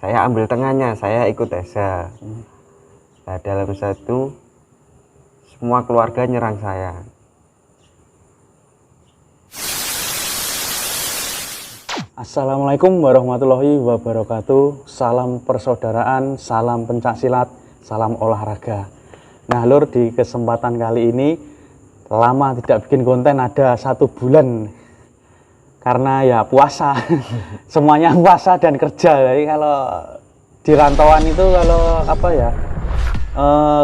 saya ambil tengahnya, saya ikut Esa. Nah, dalam satu semua keluarga nyerang saya. Assalamualaikum warahmatullahi wabarakatuh. Salam persaudaraan, salam pencaksilat, salam olahraga. Nah Lur, di kesempatan kali ini lama tidak bikin konten, ada 1 bulan karena ya puasa. Semuanya puasa dan kerja. Jadi kalau di rantauan itu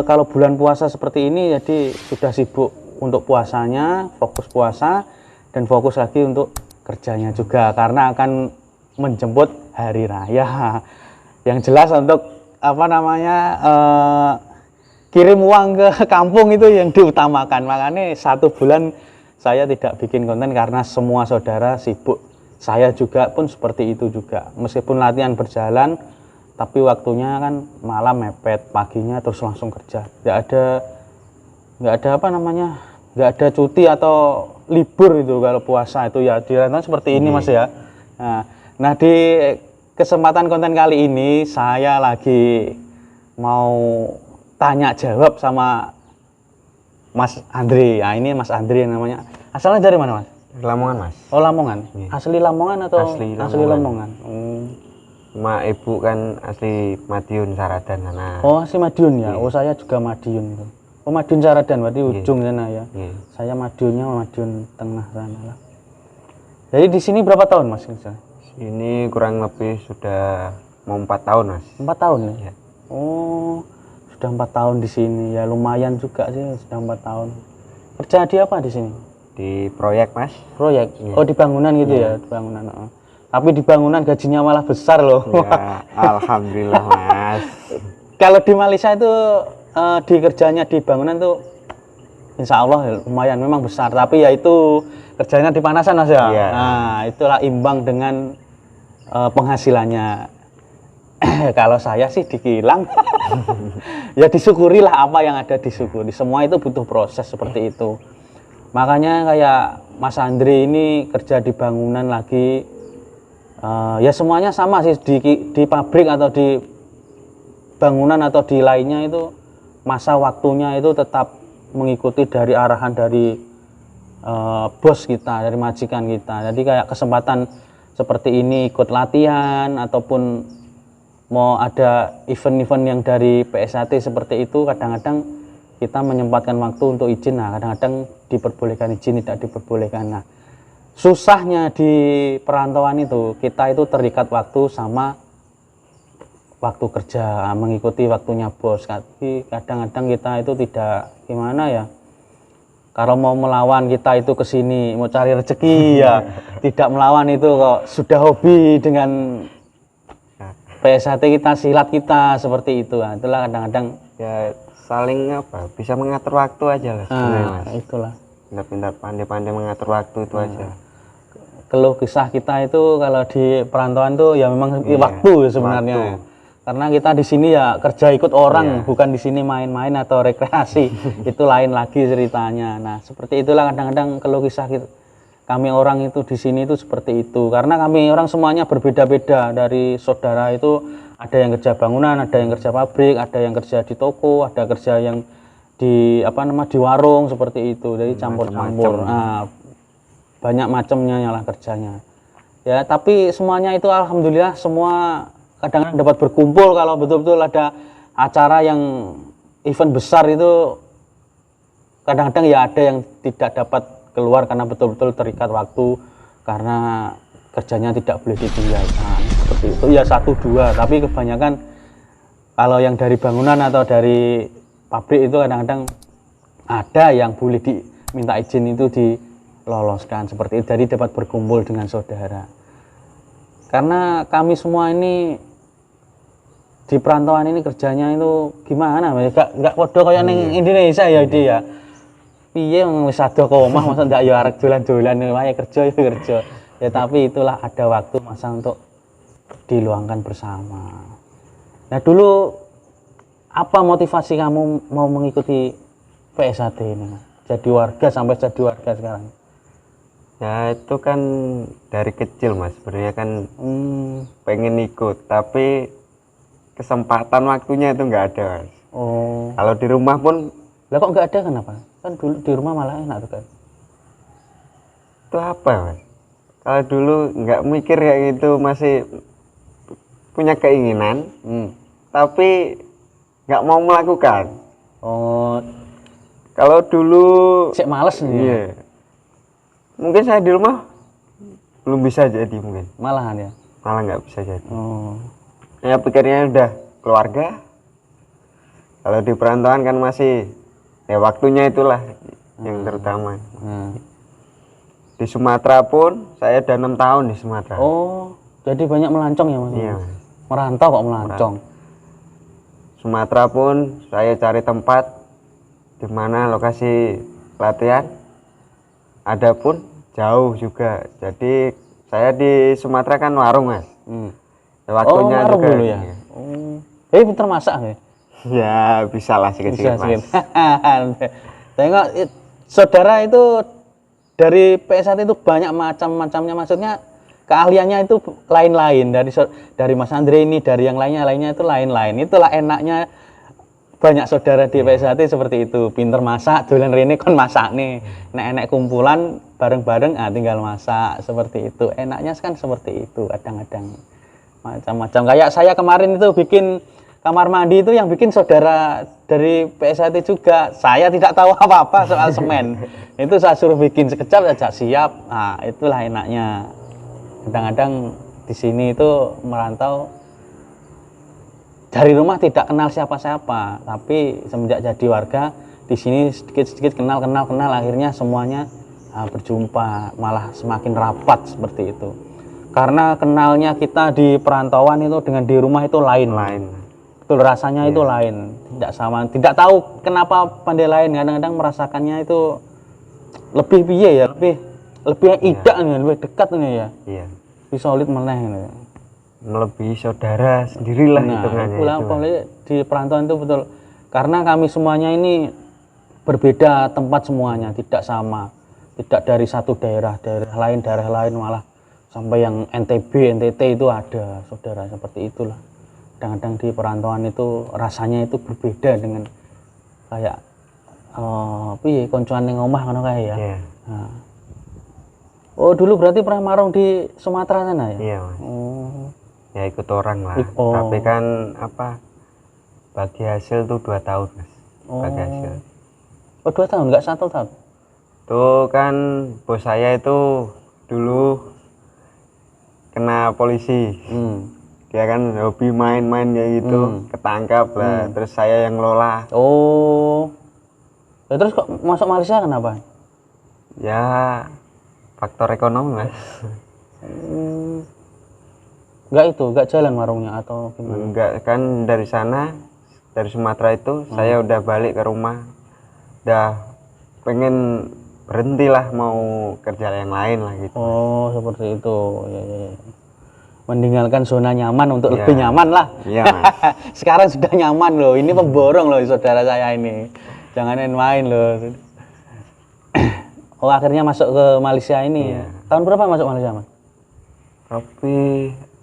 kalau bulan puasa seperti ini jadi sudah sibuk untuk puasanya, fokus puasa dan fokus lagi untuk kerjanya juga karena akan menjemput hari raya. Yang jelas untuk kirim uang ke kampung itu yang diutamakan. Makanya 1 bulan saya tidak bikin konten karena semua saudara sibuk. Saya juga pun seperti itu juga. Meskipun latihan berjalan, tapi waktunya kan malam mepet, paginya terus langsung kerja. Nggak ada cuti atau libur itu kalau puasa itu ya di rantauan seperti ini Mas ya. Nah di kesempatan konten kali ini saya lagi mau tanya jawab sama Mas Andri. Nah ini Mas Andri namanya. Asalnya dari mana Mas? Lamongan Mas. Oh Lamongan. Asli Lamongan atau Asli Lamongan? Ma ibu kan asli Madiun Saradan sana. Oh asli Madiun ya. Oh saya juga Madiun itu. Oh Madiun Saradan berarti ujung sana ya. Saya Madiunnya Madiun tengah sana lah. Jadi di sini berapa tahun Mas? Ini kurang lebih sudah mau 4 tahun Mas. 4 tahun ya? Ya. Oh sudah 4 tahun di sini ya, lumayan juga sih sudah 4 tahun. Kerja di apa di sini? Di proyek Mas. Proyek? Oh di bangunan gitu ya? Di bangunan. Oh. Tapi di bangunan gajinya malah besar loh. Ya, alhamdulillah Mas. Kalau di Malaysia itu di kerjanya di bangunan tuh insya Allah lumayan memang besar, tapi ya itu kerjanya di panasan Mas ya. Iya. Nah itulah imbang dengan penghasilannya. Kalau saya sih di kilang ya disyukurilah apa yang ada, disyukuri. Semua itu butuh proses seperti itu. Makanya kayak Mas Andri ini kerja di bangunan lagi, ya semuanya sama sih di pabrik atau di bangunan atau di lainnya itu masa waktunya itu tetap mengikuti dari arahan dari bos kita, dari majikan kita. Jadi kayak kesempatan seperti ini ikut latihan ataupun mau ada event-event yang dari PSAT seperti itu, kadang-kadang kita menyempatkan waktu untuk izin. Nah kadang-kadang diperbolehkan izin, tidak diperbolehkan. Nah susahnya di perantauan itu kita itu terikat waktu sama waktu kerja, mengikuti waktunya bos. Tapi kadang-kadang kita itu tidak gimana ya, kalau mau melawan kita itu ke sini mau cari rezeki ya tidak melawan itu kok sudah hobi dengan PSAT kita, silat kita seperti itu. Nah, itulah kadang-kadang Ya saling bisa mengatur waktu aja lah sebenarnya Mas. Itulah Pintar-pintar pandai-pandai mengatur waktu itu aja. keluh kisah kita itu kalau di perantauan tuh ya memang waktu sebenarnya. Waktu. Karena kita di sini ya kerja ikut orang, bukan di sini main-main atau rekreasi. Itu lain lagi ceritanya. Nah, seperti itulah kadang-kadang keluh kisah kita. Kami orang itu di sini itu seperti itu. Karena kami orang semuanya berbeda-beda. Dari saudara itu ada yang kerja bangunan, ada yang kerja pabrik, ada yang kerja di toko, ada kerja yang di di warung seperti itu. Jadi campur-campur. Nah, banyak macamnya lah kerjanya. Ya, tapi semuanya itu alhamdulillah semua kadang-kadang dapat berkumpul kalau betul-betul ada acara yang event besar itu. Kadang-kadang ya ada yang tidak dapat keluar karena betul-betul terikat waktu karena kerjanya tidak boleh ditinggalkan seperti itu. Ya 1-2, tapi kebanyakan kalau yang dari bangunan atau dari pabrik itu kadang-kadang ada yang boleh diminta izin itu diloloskan seperti itu, jadi dapat berkumpul dengan saudara. Karena kami semua ini di perantauan ini kerjanya itu gimana, nggak podo kayak ning Indonesia ya dia ya. Piye wis ada omah masa ndak ya arek dolan-dolan wae kerja ya kerja. Ya tapi itulah ada waktu masa untuk diluangkan bersama. Nah dulu apa motivasi kamu mau mengikuti PSAT ini? Jadi warga sampai jadi warga sekarang. Ya itu kan dari kecil Mas, sebenarnya kan pengen ikut, tapi kesempatan waktunya itu nggak ada, Mas. Oh. Kalau di rumah pun Lah kok nggak ada kenapa? Kan dulu di rumah malah enak tuh kan. itu apa, Mas? Kalau dulu nggak mikir kayak gitu, masih punya keinginan, tapi nggak mau melakukan. Oh, Kalau dulu, cek males nih. Ya? iya, mungkin saya di rumah belum bisa jadi mungkin, Malahan ya. malah nggak bisa jadi. Oh. Ya pikirnya udah keluarga. Kalau di perantauan kan masih ya waktunya itulah yang terutama. Di Sumatera pun saya udah 6 tahun di Sumatera. Oh, jadi banyak melancong ya Mas? Iya, Mas. Merantau kok melancong. Sumatera pun saya cari tempat di mana lokasi latihan. Ada pun jauh juga. Jadi saya di Sumatera kan warung, Mas. Ya, waktunya warung juga dulu ya. iya. Pinter masak ya? Ya bisa lah sedikit, Mas. Tengok saudara itu dari PS1 itu banyak macam-macamnya, maksudnya keahliannya itu lain-lain dari Mas Andre ini, dari yang lainnya itu lain-lain. Itulah enaknya banyak saudara di PS1 seperti itu, pinter masak, dolan rene kon masak nih. Nek kumpulan bareng-bareng tinggal masak seperti itu. Enaknya kan seperti itu kadang-kadang. Macam-macam. Kayak saya kemarin itu bikin kamar mandi itu yang bikin saudara dari PS1 juga. Saya tidak tahu apa-apa soal semen. Itu saya suruh bikin sekejap saja siap. Nah, itulah enaknya. Kadang-kadang di sini itu merantau dari rumah tidak kenal siapa-siapa, tapi semenjak jadi warga di sini sedikit-sedikit kenal akhirnya semuanya berjumpa, malah semakin rapat seperti itu. Karena kenalnya kita di perantauan itu dengan di rumah itu lain. Betul, rasanya itu lain, tidak sama, tidak tahu kenapa pandai lain. Kadang-kadang merasakannya itu lebih piye ya, lebih idak nih, lebih dekat nih ya. Iya. Lebih solid meneh nih. Melebihi saudara sendirilah hitungannya. Itulah di perantauan itu betul. Karena kami semuanya ini berbeda tempat semuanya, tidak sama. Tidak dari satu daerah lain malah sampai yang NTB, NTT itu ada saudara seperti itulah. Kadang-kadang di perantauan itu rasanya itu berbeda dengan kayak koncoan ning omah ngono kae ya. Iya. Nah. Oh, dulu berarti pernah marung di Sumatera sana ya? Iya, Mas. Oh. Ya ikut orang lah. Tapi kan bagi hasil tuh 2 tahun, Mas. Bagi hasil. Oh, 2 tahun, enggak 1 tahun? Tuh kan bos saya itu dulu kena polisi. Dia kan hobi main-main kayak gitu, ketangkap lah. Terus saya yang ngelola. Oh. Ya, terus kok masuk Malaysia kenapa? Ya faktor ekonomi, Mas. Enggak jalan warungnya atau gimana? Enggak, kan dari sana, dari Sumatera itu saya udah balik ke rumah. Udah pengen berhenti lah, mau kerja yang lain lah gitu. Oh, seperti itu. Ya. Meninggalkan zona nyaman untuk lebih nyaman lah. Iya, Mas. Sekarang sudah nyaman loh. Ini pemborong loh saudara saya ini. Jangan main loh. Oh, akhirnya masuk ke Malaysia ini. Iya. Tahun berapa masuk Malaysia, Mas? Tapi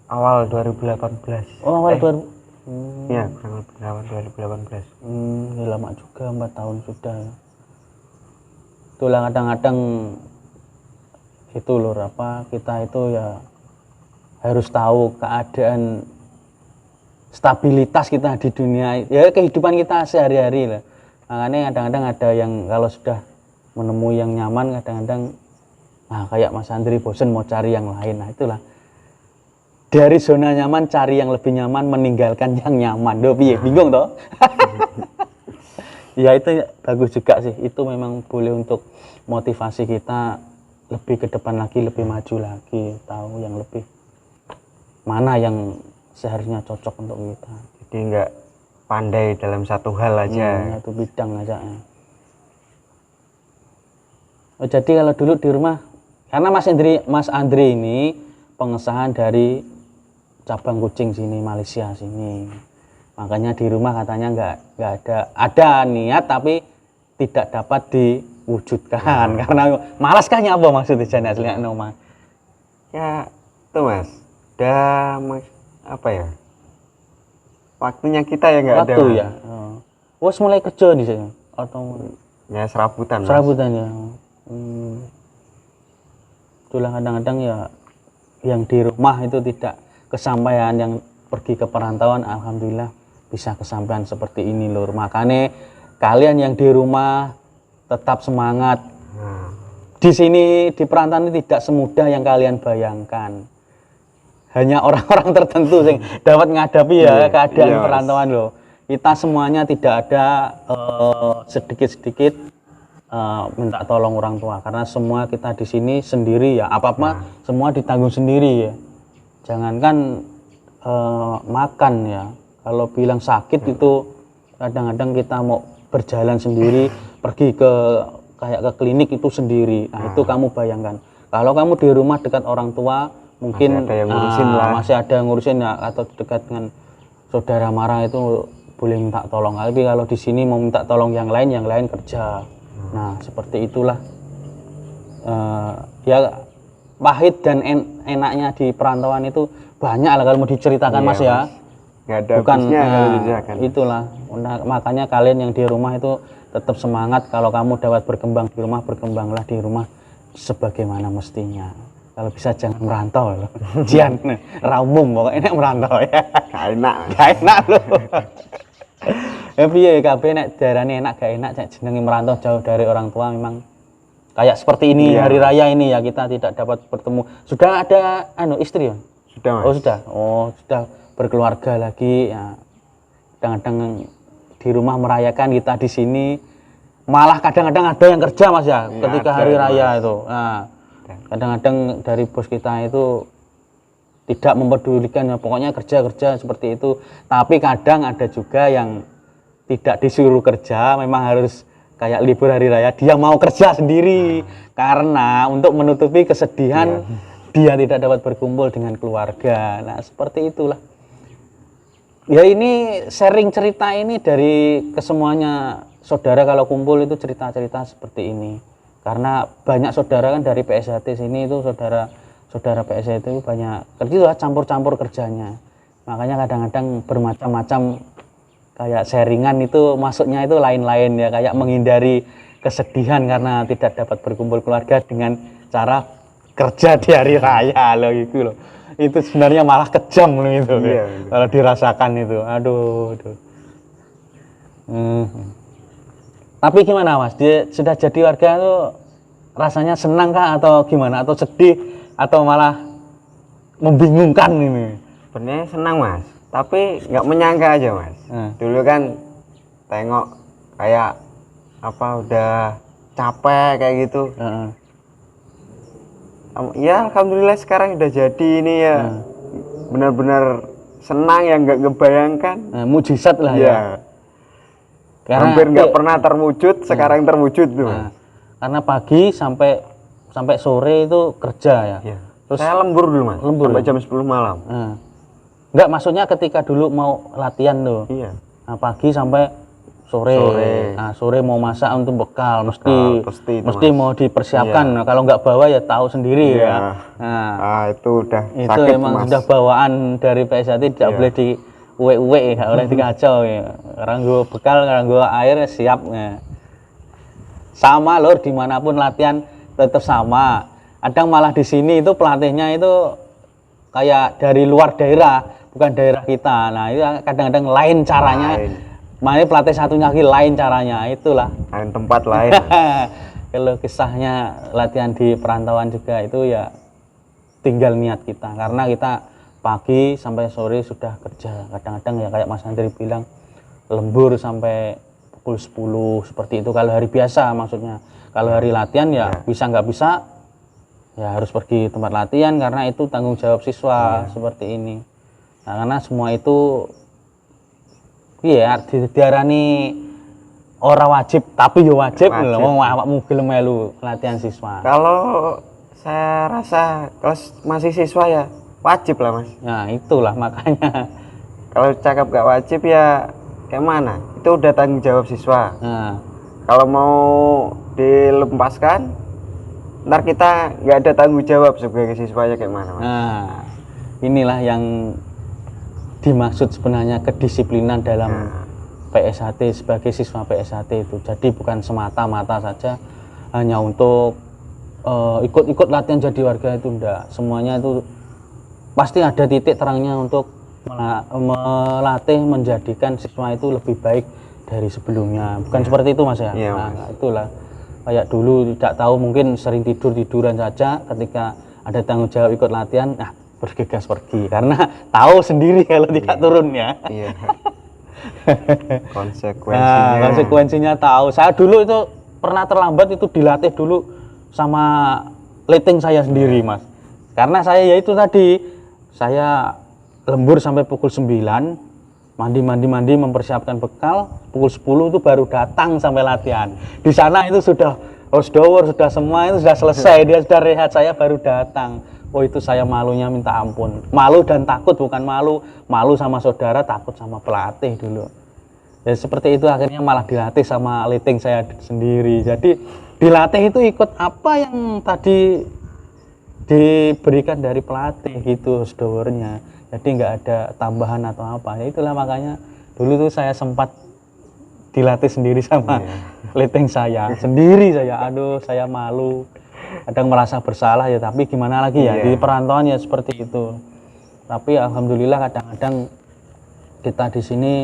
awal 2018. Oh, awal 2000. Iya, kurang lebih awal 2018. Ya lama juga, 4 tahun sudah. Itulah kadang-kadang itu loh, kita itu ya harus tahu keadaan stabilitas kita di dunia, ya kehidupan kita sehari-hari lah. Makanya kadang-kadang ada yang kalau sudah menemui yang nyaman, kadang-kadang kayak Mas Andri bosen mau cari yang lain. Nah, itulah dari zona nyaman cari yang lebih nyaman, meninggalkan yang nyaman. Bingung toh? Ya itu bagus juga sih. Itu memang boleh untuk motivasi kita lebih ke depan lagi, lebih maju lagi, tahu yang lebih mana yang seharusnya cocok untuk kita. Jadi enggak pandai dalam satu hal aja. Satu bidang aja. Oh, jadi kalau dulu di rumah, karena Mas Andri ini pengesahan dari cabang Kucing sini, Malaysia sini. Makanya di rumah katanya nggak ada niat tapi tidak dapat diwujudkan karena malas kan apa maksudnya jane aslinya nomah. Ya, tuh Mas. Udah apa ya? waktunya kita yang nggak ada. Waktu Mas. ya. Wes mulai kerja di sini atau Ya serabutan. Mas. serabutan ya. Itulah kadang-kadang ya yang di rumah itu tidak kesampaian, yang pergi ke perantauan alhamdulillah bisa kesampaian seperti ini lur. Makanya kalian yang di rumah tetap semangat. Nah, Di sini di perantauan ini tidak semudah yang kalian bayangkan. Hanya orang-orang tertentu yang dapat menghadapi ya keadaan iya, Mas. perantauan loh. Kita semuanya tidak ada sedikit-sedikit minta tolong orang tua, karena semua kita di sini sendiri ya, apa-apa semua ditanggung sendiri ya. Jangankan makan ya, kalau bilang sakit itu kadang-kadang kita mau berjalan sendiri, pergi ke kayak ke klinik itu sendiri. Nah, itu kamu bayangkan. Kalau kamu di rumah dekat orang tua, mungkin masih ada yang ngurusin lah. masih ada yang ngurusin ya, atau dekat dengan saudara mara itu boleh minta tolong. Tapi kalau di sini mau minta tolong yang lain kerja. Nah, seperti itulah. Ya pahit dan enaknya di perantauan itu banyak lah kalau mau diceritakan Iya, Mas ya. nggak ada Bukan habisnya kalau diceritakan. itulah. Nah, makanya kalian yang di rumah itu tetap semangat. Kalau kamu dapat berkembang di rumah, berkembanglah di rumah sebagaimana mestinya. Kalau bisa jangan merantau loh. Jangan raumum pokoknya enak merantau ya. Gak enak. Gak enak loh. Ya piye kabeh nek darane enak gak enak cek jenenge merantau jauh dari orang tua memang kayak seperti ini hari raya ini ya, kita tidak dapat bertemu. Sudah ada istri ya? Sudah, Mas. Oh sudah. Oh sudah berkeluarga lagi ya. Kadang-kadang di rumah merayakan, kita di sini malah kadang-kadang ada yang kerja Mas ya, ketika hari raya itu. Nah, kadang-kadang dari bos kita itu tidak mempedulikan ya, pokoknya kerja seperti itu. Tapi kadang ada juga yang tidak disuruh kerja, memang harus kayak libur hari raya dia mau kerja sendiri karena untuk menutupi kesedihan dia tidak dapat berkumpul dengan keluarga. Nah seperti itulah ya, ini sharing cerita ini dari kesemuanya saudara. Kalau kumpul itu cerita-cerita seperti ini karena banyak saudara kan dari PSHT sini itu saudara PSHT itu banyak kerja, campur-campur kerjanya, makanya kadang-kadang bermacam-macam kayak sharingan itu masuknya itu lain-lain ya, kayak menghindari kesedihan karena tidak dapat berkumpul keluarga dengan cara kerja di hari raya loh gitu loh. Itu sebenarnya malah kejam loh itu kalau dirasakan itu. Aduh. Tapi gimana Mas? Dia sudah jadi warga tuh rasanya senang kah atau gimana? Atau sedih atau malah membingungkan ini? Sebenarnya senang Mas, tapi nggak menyangka aja Mas. Dulu kan tengok kayak apa udah capek kayak gitu. Ya alhamdulillah sekarang udah jadi ini ya. Benar-benar senang yang nggak ngebayangkan. Mujizat lah ya. Karena hampir nggak pernah terwujud, sekarang terwujud tuh. Karena pagi sampai sore itu kerja ya. Terus saya lembur dulu Mas, sampai jam 10 malam. Enggak, maksudnya ketika dulu mau latihan tuh. Iya. Nah, pagi sampai sore. Nah, sore mau masak untuk bekal, mesti mau dipersiapkan. Nah, kalau nggak bawa ya tahu sendiri ya. Nah, itu udah itu sakit emang Mas. sudah bawaan dari PSHT, tidak boleh di uwe-uwe, nggak boleh dikacau ya. Orang gua bekal, orang gua air siap ya. Sama lor, dimanapun latihan tetap sama. Kadang malah di sini itu pelatihnya itu kayak dari luar daerah, bukan daerah kita. Nah itu kadang-kadang lain caranya. Makanya pelatih satunya lagi lain caranya, itulah. Lain tempat lain. Kalau kisahnya latihan di perantauan juga itu ya tinggal niat kita. Karena kita pagi sampai sore sudah kerja. Kadang-kadang ya kayak Mas Andri bilang lembur sampai pukul 10 seperti itu kalau hari biasa maksudnya. Kalau hari latihan ya bisa nggak bisa ya harus pergi tempat latihan karena itu tanggung jawab siswa seperti ini. Nah, karena semua itu diarani ora wajib tapi ya wajib lho wong awakmu gelem melu latihan siswa. Kalau saya rasa kalau masih siswa ya wajib lah Mas. Nah itulah makanya. Kalau cakap gak wajib ya kayak mana? Itu udah tanggung jawab siswa. Nah. Kalau mau dilepaskan, ntar kita nggak ada tanggung jawab sebagai siswanya kayak mana Mas. Nah inilah yang dimaksud sebenarnya kedisiplinan dalam PSHT sebagai siswa PSHT itu. Jadi bukan semata-mata saja hanya untuk ikut-ikut latihan jadi warga itu enggak. Semuanya itu pasti ada titik terangnya untuk melatih menjadikan siswa itu lebih baik dari sebelumnya. Bukan seperti itu Mas ya? Iya, Nah, Mas. itulah. Kayak dulu tidak tahu mungkin sering tiduran saja, ketika ada tanggung jawab ikut latihan, nah bergegas pergi karena tahu sendiri kalau tidak turun ya. Iya. Konsekuensinya. Nah, konsekuensinya tahu. Saya dulu itu pernah terlambat itu dilatih dulu sama leting saya sendiri, Mas. Karena saya ya itu tadi, saya lembur sampai pukul 9, mandi mempersiapkan bekal, pukul 10 itu baru datang sampai latihan. Di sana itu sudah osdower, sudah semua itu sudah selesai, dia sudah rehat, saya baru datang. Oh itu saya malunya minta ampun. Malu dan takut, bukan malu sama saudara, takut sama pelatih dulu. Ya seperti itu akhirnya malah dilatih sama leting saya sendiri. Jadi dilatih itu ikut apa yang tadi diberikan dari pelatih gitu osdowernya. Jadi nggak ada tambahan atau apa. Ya itulah makanya dulu tuh saya sempat dilatih sendiri sama leting saya sendiri. Aduh saya malu, kadang merasa bersalah ya, tapi gimana lagi ya, di perantauan ya seperti itu. Tapi alhamdulillah kadang-kadang kita di sini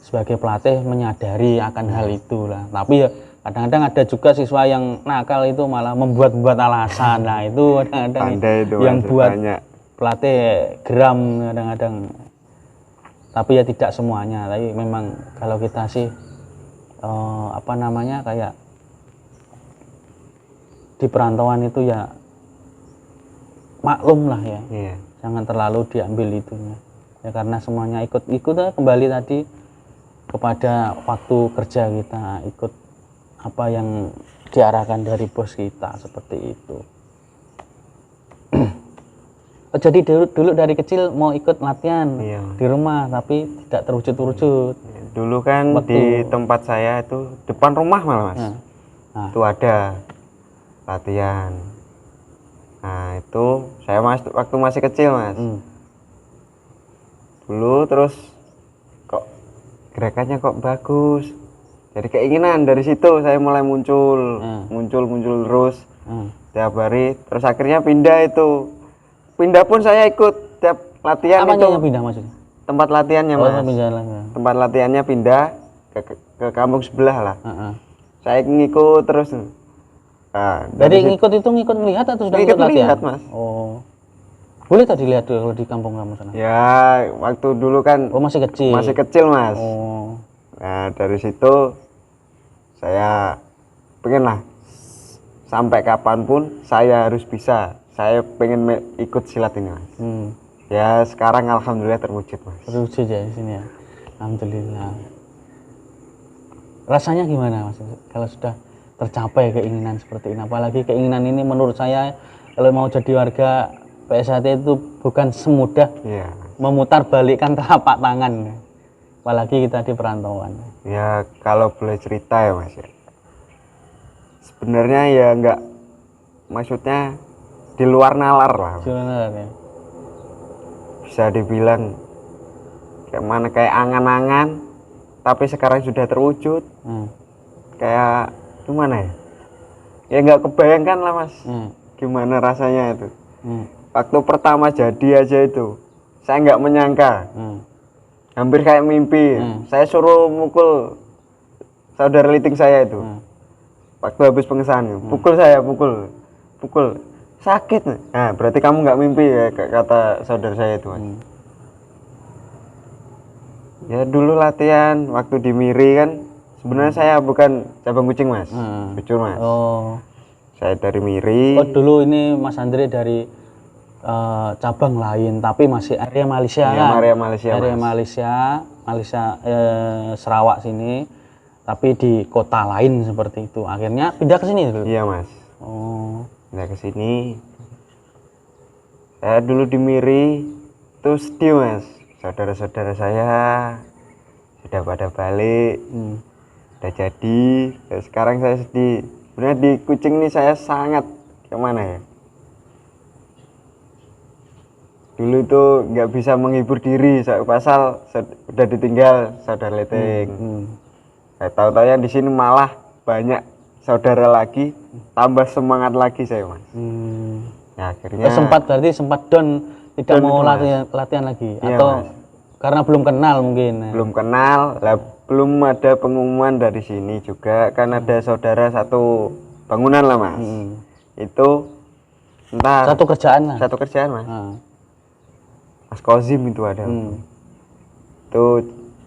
sebagai pelatih menyadari akan hal itulah. Tapi ya kadang-kadang ada juga siswa yang nakal itu malah membuat alasan. Nah itu kadang-kadang yang buat pelatih geram kadang-kadang. Tapi ya tidak semuanya. Tapi memang kalau kita sih kayak di perantauan itu ya maklum lah ya. Jangan terlalu diambil itunya. Ya karena semuanya ikut kembali tadi kepada waktu kerja kita, ikut apa yang diarahkan dari bos kita seperti itu. Jadi dulu dari kecil mau ikut latihan di rumah tapi tidak terwujud. Dulu kan di tempat saya itu depan rumah malah Mas. Itu ada latihan. Nah itu saya waktu masih kecil Mas. Dulu terus kok gerakannya kok bagus. Jadi keinginan dari situ saya mulai muncul terus tiap hari. Terus akhirnya pindah pun saya ikut tiap latihan. Apanya yang pindah maksudnya? Tempat latihannya Mas. Tempat latihannya pindah ke kampung sebelah lah. Saya ngikut terus. Nah, jadi ngikut melihat atau sudah ikut latihan? Lihat, Mas. Oh. Boleh tadi lihat kalau di kampung kamu sana? Ya, waktu dulu kan masih kecil. Masih kecil, Mas. Oh. Nah, dari situ saya pengen lah sampai kapanpun saya harus bisa. Saya pengen ikut silat ini, Mas. Ya, sekarang alhamdulillah terwujud, Mas. Terwujud ya di sini ya. Alhamdulillah. Rasanya gimana, Mas? Kalau sudah tercapai keinginan seperti ini, apalagi keinginan ini menurut saya kalau mau jadi warga PSHT itu bukan semudah memutar balikkan telapak tangan, apalagi kita di perantauan. Ya kalau boleh cerita ya Mas ya, sebenarnya ya enggak, maksudnya di luar nalar lah. Ya. Bisa dibilang kayak angan-angan, tapi sekarang sudah terwujud. Kayak gimana ya? Ya nggak kebayangkan lah Mas. Gimana rasanya itu. Waktu pertama jadi aja itu, saya nggak menyangka. Hampir kayak mimpi. Saya suruh mukul saudara liting saya itu. Waktu habis pengesahan, pukul. Sakit. Nah, berarti kamu nggak mimpi ya, kata saudara saya itu Mas. Ya dulu latihan waktu di Miri kan. Sebenarnya saya bukan cabang kucing Mas, jujur Mas. Oh. Saya dari Miri. Oh dulu ini Mas Andre dari cabang lain, tapi masih area Malaysia kan? Area Malaysia. Area Malaysia Sarawak sini, tapi di kota lain seperti itu. Akhirnya pindah ke sini dulu. Iya Mas. Oh. Pindah ke sini. Saya dulu di Miri, terus sedih Mas. Saudara-saudara saya sudah pada balik. Udah jadi, ya sekarang saya sedih. Sebenarnya di kucing ini saya sangat kemana ya, dulu itu nggak bisa menghibur diri, pasal udah ditinggal saudara leteng. Tahu-tahu yang di sini malah banyak saudara lagi, tambah semangat lagi saya mas. Ya akhirnya berarti sempat down, tidak Down mau itu, latihan lagi, Iya, atau Mas. karena belum kenal mungkin. belum kenal lah, belum ada pengumuman dari sini juga kan ada saudara satu bangunan lah mas. Itu ntar Satu kerjaan lah. satu kerjaan mas. Nah. Mas Kozim itu ada. Itu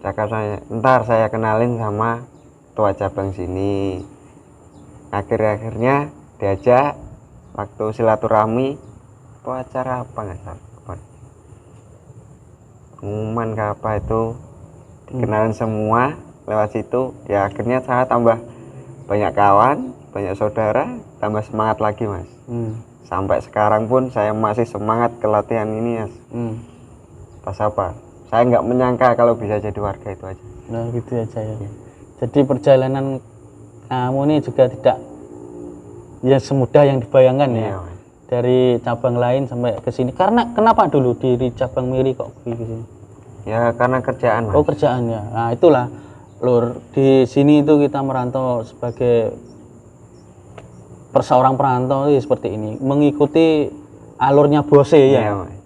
cakap saya, ntar saya kenalin sama tua cabang sini. Akhirnya diajak waktu silaturahmi, itu acara apa nggak salah, pengumuman ke apa itu, dikenalin semua lewat situ. Ya akhirnya saya tambah banyak kawan, banyak saudara, tambah semangat lagi mas. Sampai sekarang pun saya masih semangat ke latihan ini mas. Pas apa? Saya nggak menyangka kalau bisa jadi warga itu aja. Nah gitu aja ya. Jadi perjalanan kamu ini juga tidak ya semudah yang dibayangkan ya. Iya, Mas. Dari cabang lain sampai ke sini. Karena kenapa dulu di cabang Miri kok pergi ke sini? Ya karena kerjaan mas. Oh kerjaan ya. Nah itulah Lur, di sini itu kita merantau sebagai seorang perantau seperti ini, mengikuti alurnya bose ya. Iya, Mas.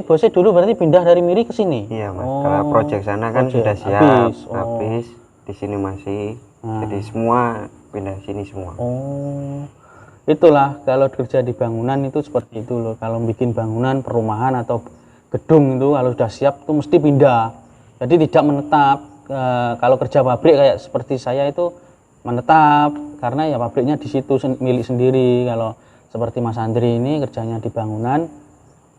Bose dulu berarti pindah dari Miri ke sini. Iya mas. Kalau proyek sana kan sudah siap, habis. Di sini masih. Jadi semua pindah sini semua. Oh, itulah kalau kerja di bangunan itu seperti itu loh. Kalau bikin bangunan, perumahan atau gedung itu kalau sudah siap tuh mesti pindah. Jadi tidak menetap. Kalau kerja pabrik kayak seperti saya itu menetap karena ya pabriknya di situ milik sendiri. Kalau seperti Mas Andri ini kerjanya di bangunan,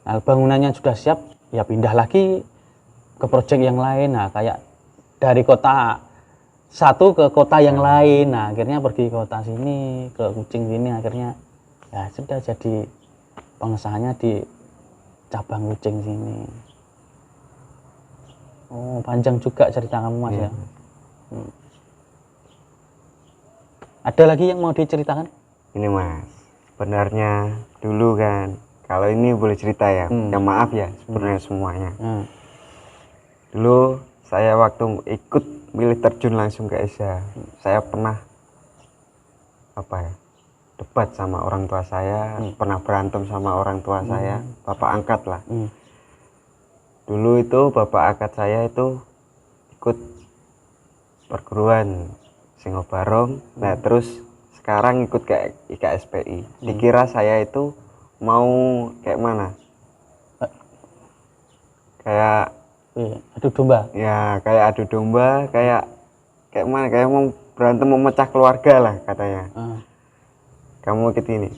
nah, bangunannya sudah siap ya pindah lagi ke proyek yang lain. Nah kayak dari kota satu ke kota yang lain, nah akhirnya pergi ke kota sini, ke Kucing sini, akhirnya ya sudah jadi pengesahnya di cabang Kucing sini. Oh panjang juga cerita kamu mas ya. Ada lagi yang mau diceritakan? Ini mas, sebenarnya dulu kan, kalau ini boleh cerita ya, ya maaf ya sebenarnya semuanya. Dulu saya waktu ikut milih terjun langsung ke ESA, saya pernah debat sama orang tua saya, pernah berantem sama orang tua saya, bapak angkat lah. Dulu itu bapak angkat saya itu ikut perguruan Singobarong, nah terus sekarang ikut ke IKSPI. Dikira saya itu mau kayak mana? Kayak adu domba. Ya kayak adu domba, kayak mana? Kayak mau berantem memecah keluarga lah katanya. Kamu ikut ini.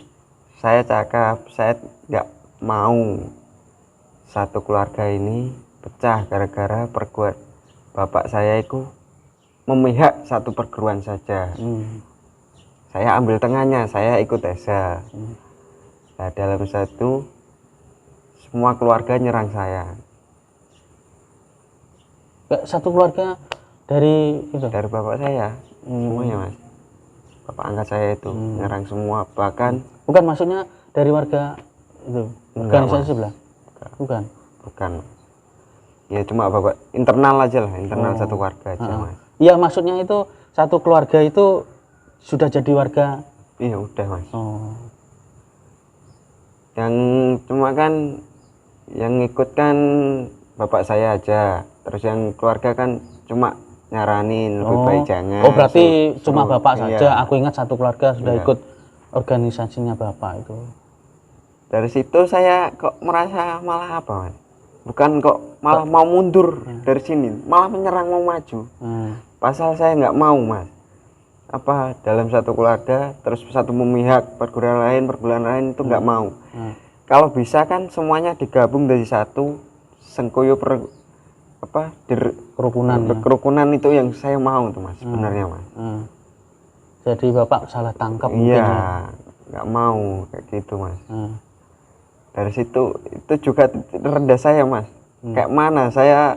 Saya cakap, saya nggak mau satu keluarga ini pecah gara-gara perguruan. Bapak saya itu memihak satu perguruan saja. Saya ambil tengahnya, saya ikut ESA. Nah, dalam satu semua keluarga nyerang saya. Satu keluarga dari itu? Dari bapak saya, semuanya mas. Bapak angkat saya itu nyerang semua, bahkan bukan maksudnya dari warga itu organisasi sebelah? Bukan. Ya cuma bapak internal aja lah, internal satu keluarga aja mas. Iya maksudnya itu satu keluarga itu sudah jadi warga? Iya udah mas. Yang cuma kan yang ikut kan bapak saya aja, terus yang keluarga kan cuma nyaranin lebih baik jangan. Oh berarti cuma bapak saja. Iya. Aku ingat satu keluarga sudah ikut organisasinya bapak itu. Dari situ saya kok merasa malah apa mas? Bukan kok malah mau mundur dari sini, malah menyerang mau maju. Pasal saya nggak mau mas. Apa dalam satu keluarga terus satu memihak perguruan lain itu nggak mau. Kalau bisa kan semuanya digabung dari satu sengkoyo kerukunan itu yang saya mau tuh mas sebenarnya mas. Jadi bapak salah tangkap mungkin ya? Nggak mau kayak gitu mas. Dari situ itu juga rendah saya mas. Kayak mana saya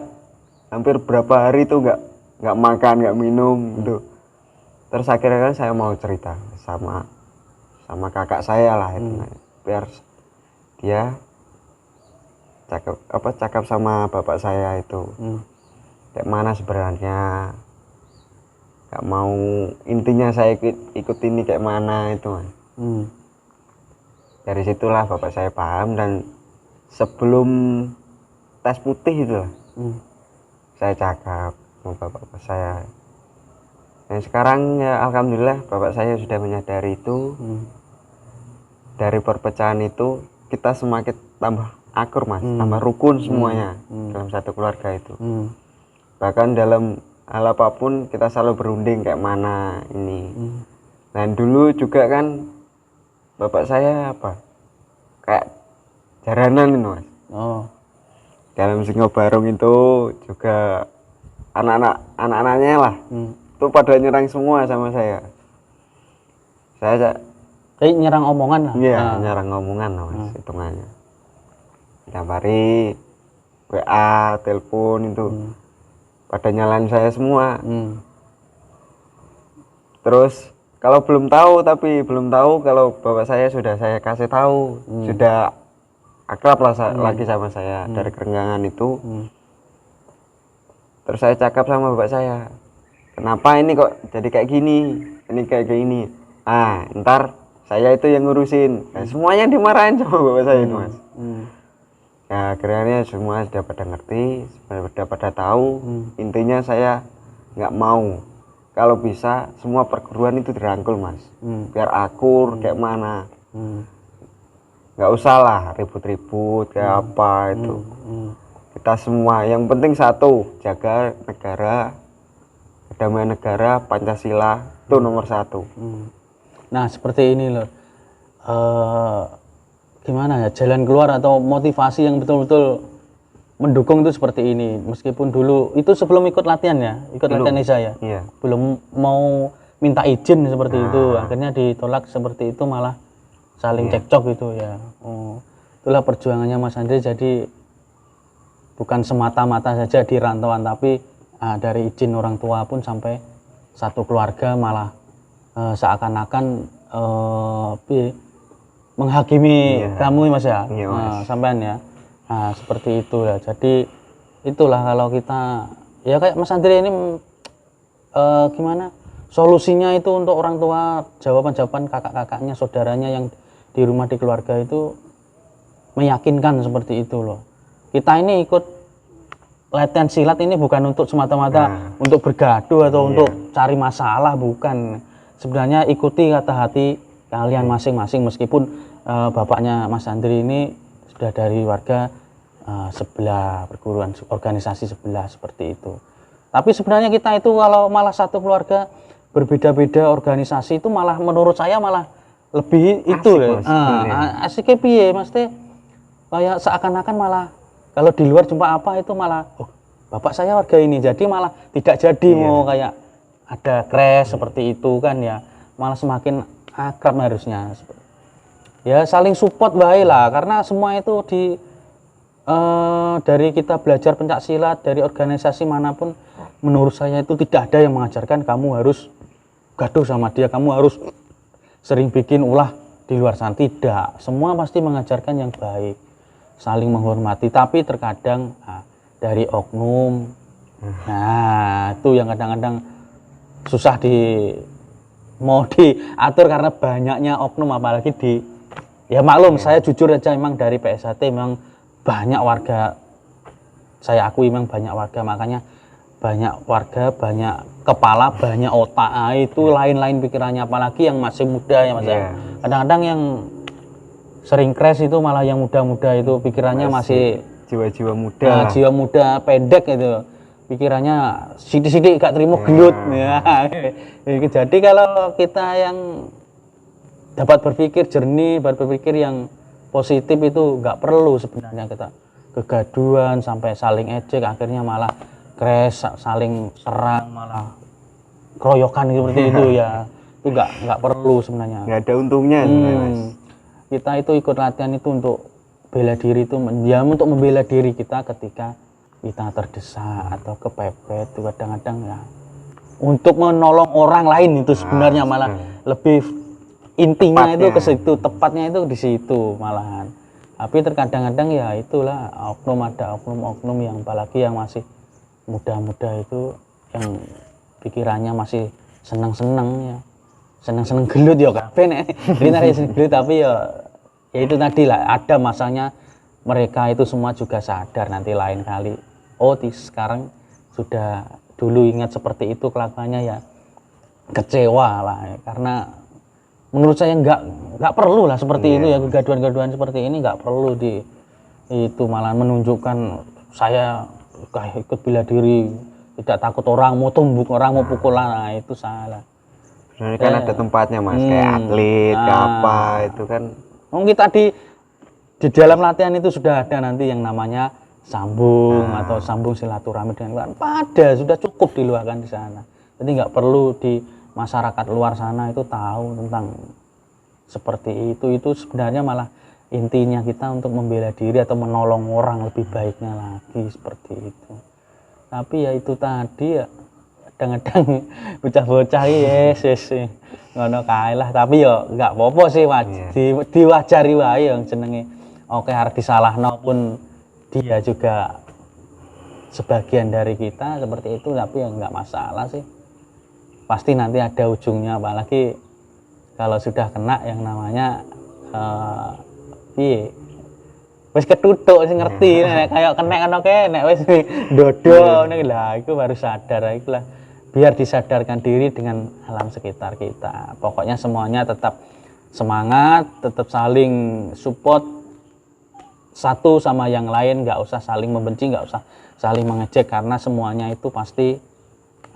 hampir berapa hari itu nggak makan nggak minum gitu. Terus akhirnya kan saya mau cerita sama kakak saya lah itu biar dia cakap sama bapak saya itu kayak mana sebenarnya, nggak mau, intinya saya ikut ini kayak mana itu Mas. Dari situlah bapak saya paham, dan sebelum tes putih itu saya cakap sama bapak saya. Dan sekarang ya alhamdulillah bapak saya sudah menyadari itu. Dari perpecahan itu kita semakin tambah akur Mas, tambah rukun semuanya dalam satu keluarga itu. Bahkan dalam hal apapun kita selalu berunding kayak mana ini. Dan dulu juga kan bapak saya kayak jaranan itu Mas. Dalam Singobarung itu juga anak-anaknya lah itu pada nyerang semua sama saya. Nyerang omongan lah. Iya, nyerang omongan lah Mas, hitungannya. Tiap hari WA, telepon itu pada nyalain saya semua. Terus kalau belum tahu kalau bapak saya sudah saya kasih tahu, sudah akrab lah lagi sama saya dari kerenggangan itu. Terus saya cakap sama bapak saya, kenapa ini kok jadi kayak gini, ini kayak gini. Ntar saya itu yang ngurusin. Semuanya dimarahin sama bapak saya itu Mas. Ya akhirnya semua sudah pada ngerti, sudah pada tahu. Intinya saya nggak mau, kalau bisa semua perguruan itu dirangkul Mas, biar akur kayak mana. Nggak usah lah ribut-ribut kayak apa itu. Kita semua yang penting satu, jaga negara, kedamaian negara, Pancasila itu nomor satu. Nah seperti ini loh, gimana ya jalan keluar atau motivasi yang betul-betul mendukung itu seperti ini. Meskipun dulu itu sebelum ikut latihan latihan Nisa ya, belum mau minta izin seperti itu, akhirnya ditolak seperti itu, malah saling cekcok gitu ya. Itulah perjuangannya Mas Andri. Jadi bukan semata-mata saja di rantauan, tapi dari izin orang tua pun sampai satu keluarga malah seakan-akan menghakimi kamu Mas ya. Sampean ya. Seperti itu ya. Jadi itulah kalau kita ya kayak Mas Andri ini gimana solusinya itu untuk orang tua, jawaban-jawaban kakak-kakaknya, saudaranya yang di rumah, di keluarga itu meyakinkan seperti itu loh. Kita ini ikut latihan silat ini bukan untuk semata-mata untuk bergaduh atau untuk cari masalah, bukan. Sebenarnya ikuti kata hati kalian masing-masing, meskipun bapaknya Mas Andri ini sudah dari warga sebelah, perguruan organisasi sebelah seperti itu. Tapi sebenarnya kita itu kalau malah satu keluarga berbeda-beda organisasi itu malah menurut saya malah lebih itu ya. Asiknya piye Mas Teh? Kayak seakan-akan malah kalau di luar jumpa apa itu malah bapak saya warga ini, jadi malah tidak jadi mau kayak ada crash seperti itu kan ya, malah semakin akrab harusnya. Ya saling support baik lah, karena semua itu dari kita belajar pencak silat dari organisasi manapun, menurut saya itu tidak ada yang mengajarkan kamu harus gaduh sama dia, kamu harus sering bikin ulah di luar sana. Tidak, semua pasti mengajarkan yang baik, saling menghormati. Tapi terkadang dari oknum, itu yang kadang-kadang susah mau diatur karena banyaknya oknum, apalagi ya maklum, saya jujur aja memang dari PSHT memang banyak warga, saya akui memang banyak warga, makanya banyak warga, banyak kepala, banyak otak, itu lain-lain pikirannya, apalagi yang masih muda ya Mas. Kadang-kadang yang sering crash itu malah yang muda-muda itu pikirannya masih jiwa-jiwa muda, jiwa muda pendek itu, pikirannya sidik-sidik gak terima gelut ya. Jadi kalau kita yang dapat berpikir jernih, berpikir yang positif itu nggak perlu sebenarnya kita kegaduhan sampai saling ejek, akhirnya malah crash, saling serang, malah keroyokan seperti itu ya. Itu nggak perlu sebenarnya. Nggak ada untungnya sebenarnya. Kita itu ikut latihan itu untuk bela diri, itu ya untuk membela diri kita ketika kita terdesak atau kepepet itu kadang-kadang ya untuk menolong orang lain itu sebenarnya malah lebih intinya tepatnya. Itu ke situ, tepatnya itu di situ malahan. Tapi terkadang-kadang ya itulah ada oknum-oknum yang apalagi yang masih muda-muda itu yang pikirannya masih seneng-seneng ya. Seneng-seneng gelut ya kabeh nek. Rene gelut tapi ya itu tadi lah ada masanya mereka itu semua juga sadar nanti lain kali. Sekarang sudah dulu ingat seperti itu kelakuannya ya kecewa lah ya. Karena menurut saya nggak perlu lah seperti itu ya, kegaduhan-gaduhan seperti ini nggak perlu itu malah menunjukkan saya kayak ikut bela diri, tidak takut orang mau tumbuk, orang mau pukul, nah itu salah. Sebenarnya kan ada tempatnya mas, kayak atlet, apa itu kan. Kita di dalam latihan itu sudah ada nanti yang namanya sambung atau sambung silaturahmi dengan luar. Sudah cukup diluarkan di sana. Jadi nggak perlu di masyarakat luar sana itu tahu tentang seperti itu sebenarnya malah intinya kita untuk membela diri atau menolong orang lebih baiknya lagi seperti itu. Tapi ya itu tadi ya kadang-kadang bocah-bocah yes ngono kae lah, tapi ya nggak apa-apa sih diwajari wae yang jenenge oke arep disalahno pun dia juga sebagian dari kita seperti itu, tapi ya nggak masalah sih. Pasti nanti ada ujungnya, apalagi kalau sudah kena yang namanya wis ketutuk sing ngerti nek kayak kena ngono kae nek wis dodo nek lah iku baru sadar ikulah biar disadarkan diri dengan alam sekitar kita. Pokoknya semuanya tetap semangat, tetap saling support satu sama yang lain, nggak usah saling membenci, nggak usah saling mengejek karena semuanya itu pasti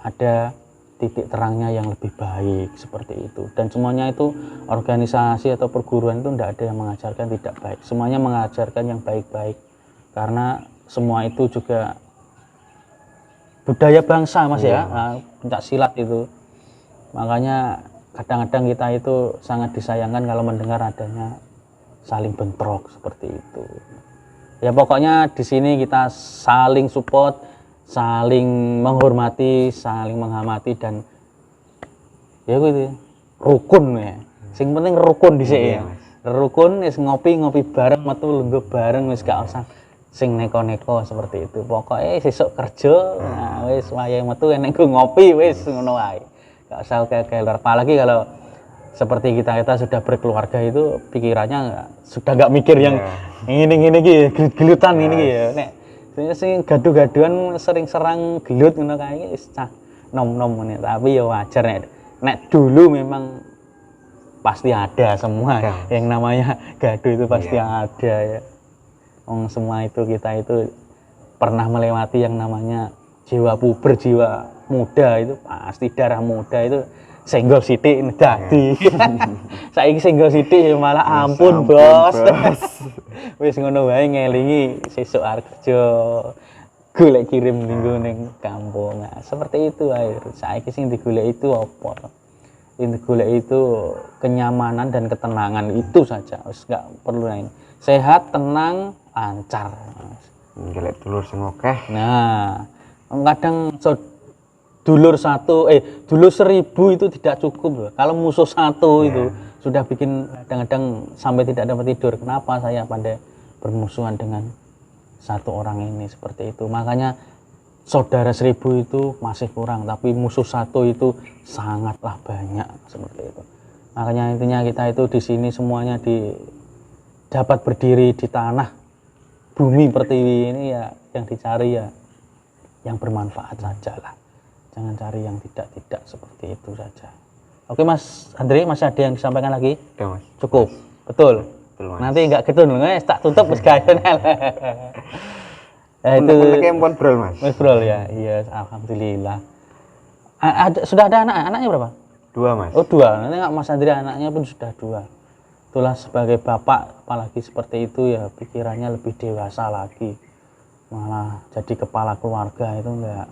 ada titik terangnya yang lebih baik seperti itu. Dan semuanya itu organisasi atau perguruan itu tidak ada yang mengajarkan tidak baik, semuanya mengajarkan yang baik-baik karena semua itu juga budaya bangsa mas ya, pencak silat itu. Makanya kadang-kadang kita itu sangat disayangkan kalau mendengar adanya saling bentrok seperti itu. Ya pokoknya di sini kita saling support, saling menghormati, saling menghormati dan ya gitu rukun ya. Sing penting rukun dhisik ya. Rukun wis ngopi bareng, metu lungguh bareng, wis gak usah sing neko-neko seperti itu. Pokoknya sesuk kerja, nah wis wayahe metu enek ngopi wis ngono wae. Gak usah kayak apalagi kalau seperti kita sudah berkeluarga itu pikirannya sudah nggak mikir yang ini gelut-gelutan ini ya. Nek sing gaduh-gaduhan sering serang gelut ngono kae wis nom-nom ngene. Tapi ya wajar nek dulu memang pasti ada semua yang namanya gaduh itu pasti ada ya. Semua itu kita itu pernah melewati yang namanya jiwa puber, jiwa muda itu pasti darah muda itu senggol sithik dadi. Saiki senggol sithik malah ampun, Bos. Wis ngono wae ngelingi sesuk arep kerja golek kirim minggu ning kampung. Nah, seperti itu ae. Saiki sing digolek itu apa? Yang digolek itu kenyamanan dan ketenangan itu saja. Wis enggak perlu lain. Sehat, tenang, lancar. Golek dulur sing akeh. Nah, kadang dulur 1000 itu tidak cukup loh. Kalau musuh 1 itu sudah bikin kadang-kadang sampai tidak dapat tidur. Kenapa saya pandai bermusuhan dengan 1 orang ini seperti itu? Makanya saudara 1000 itu masih kurang, tapi musuh 1 itu sangatlah banyak seperti itu. Makanya intinya kita itu di sini semuanya dapat berdiri di tanah bumi pertiwi ini ya yang dicari ya yang bermanfaat saja lah. Jangan cari yang tidak seperti itu saja. Oke Mas Andre, masih ada yang disampaikan lagi? Udah, Mas. Cukup? Betul? Betul, Mas. Nanti enggak gitu guys, tak tutup wis gawe. Itu pun brol Mas. Wis brol ya. Iya, alhamdulillah. Sudah ada anaknya berapa? 2 Mas. Oh 2. Nanti Mas Andre anaknya pun sudah 2. Itulah sebagai bapak apalagi seperti itu ya pikirannya lebih dewasa lagi. Malah jadi kepala keluarga itu enggak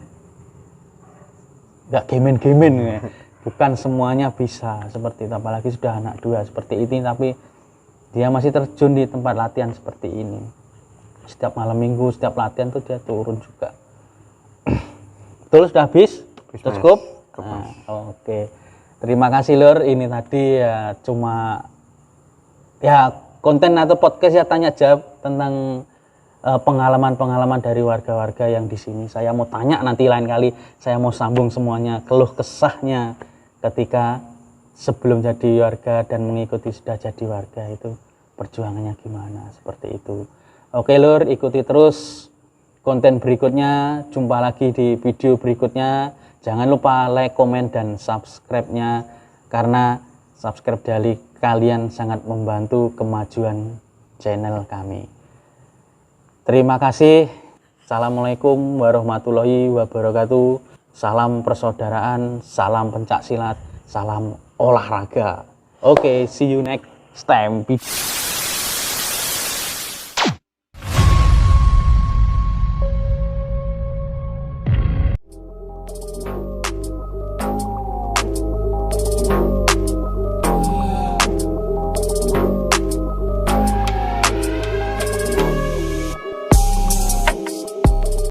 gemen-gemen ya. Bukan semuanya bisa seperti itu, apalagi sudah anak 2 seperti ini, tapi dia masih terjun di tempat latihan seperti ini. Setiap malam minggu, setiap latihan tuh dia turun juga. Betul, sudah habis? Sudah cukup? Nah, oke. Terima kasih Lur, ini tadi ya cuma ya konten atau podcast ya tanya jawab tentang pengalaman-pengalaman dari warga-warga yang di sini. Saya mau tanya nanti lain kali, saya mau sambung semuanya, keluh kesahnya ketika sebelum jadi warga dan mengikuti sudah jadi warga itu perjuangannya gimana, seperti itu. Oke Lur, ikuti terus konten berikutnya, jumpa lagi di video berikutnya. Jangan lupa like, komen, dan subscribe-nya karena subscribe dari kalian sangat membantu kemajuan channel kami. Terima kasih. Assalamualaikum warahmatullahi wabarakatuh. Salam persaudaraan, salam pencak silat, salam olahraga. Oke, see you next time.